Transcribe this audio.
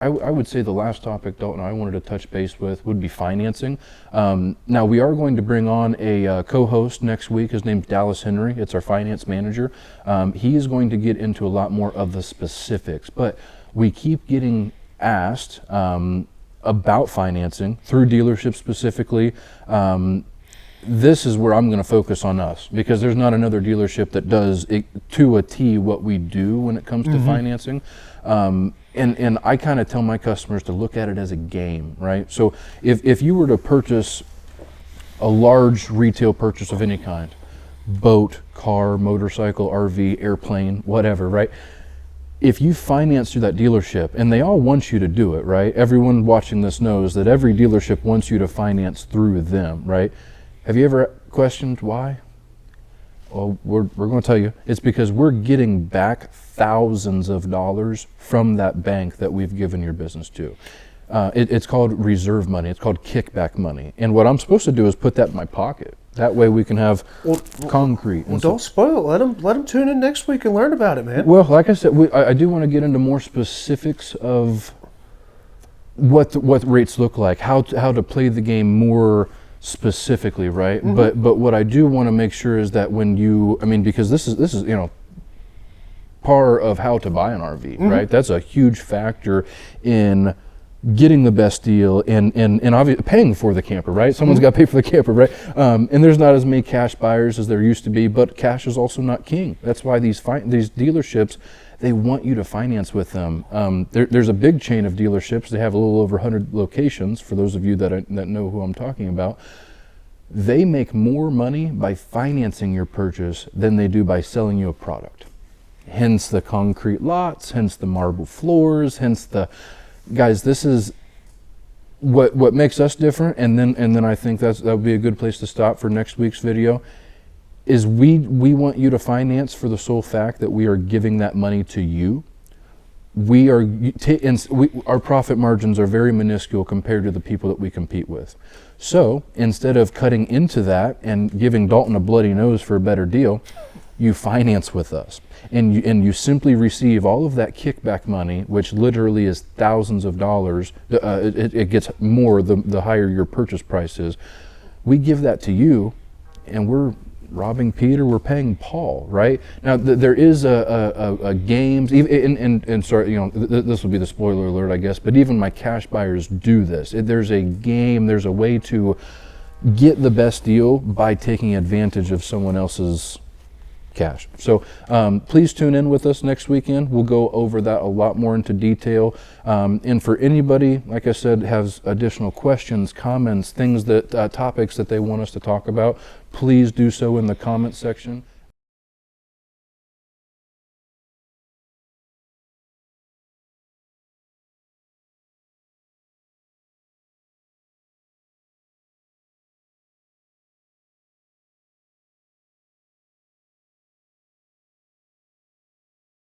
I would say the last topic, Dalton, I wanted to touch base with would be financing. Now, we are going to bring on a co-host next week. His name's Dallas Henry. It's our finance manager. He is going to get into a lot more of the specifics, but we keep getting asked about financing through dealerships specifically. This is where I'm going to focus on us, because there's not another dealership that does it to a T what we do when it comes to financing. And I kind of tell my customers to look at it as a game, right? So if you were to purchase a large retail purchase of any kind, boat, car, motorcycle, RV, airplane, whatever, right? If you finance through that dealership, and they all want you to do it, right? Everyone watching this knows that every dealership wants you to finance through them, right? Have you ever questioned why? Well, we're going to tell you. It's because we're getting back thousands of dollars from that bank that we've given your business to. It's called reserve money. It's called kickback money. And what I'm supposed to do is put that in my pocket. That way we can have concrete. Well, don't spoil it. Let them tune in next week and learn about it, man. Well, like I said, I do want to get into more specifics of what rates look like, how to play the game more specifically, right? But what I do want to make sure is that when because this is part of how to buy an RV, right? That's a huge factor in getting the best deal and obviously paying for the camper, right? Someone's got to pay for the camper, right? And there's not as many cash buyers as there used to be, but cash is also not king. That's why these dealerships, they want you to finance with them. There's a big chain of dealerships. They have a little over 100 locations, for those of you that know who I'm talking about. They make more money by financing your purchase than they do by selling you a product. Hence the concrete lots, hence the marble floors, hence the... Guys, this is what makes us different, and then I think that would be a good place to stop for next week's video. Is we want you to finance for the sole fact that we are giving that money to you. Our profit margins are very minuscule compared to the people that we compete with. So instead of cutting into that and giving Dalton a bloody nose for a better deal, you finance with us, and you simply receive all of that kickback money, which literally is thousands of dollars. It gets more the higher your purchase price is. We give that to you, and we're robbing Peter, we're paying Paul, right? Now there is a games, and sorry, this will be the spoiler alert, I guess, but even my cash buyers do this. There's a game, there's a way to get the best deal by taking advantage of someone else's cash. So please tune in with us next weekend. We'll go over that a lot more into detail. And for anybody, like I said, has additional questions, comments, things topics that they want us to talk about, please do so in the comment section.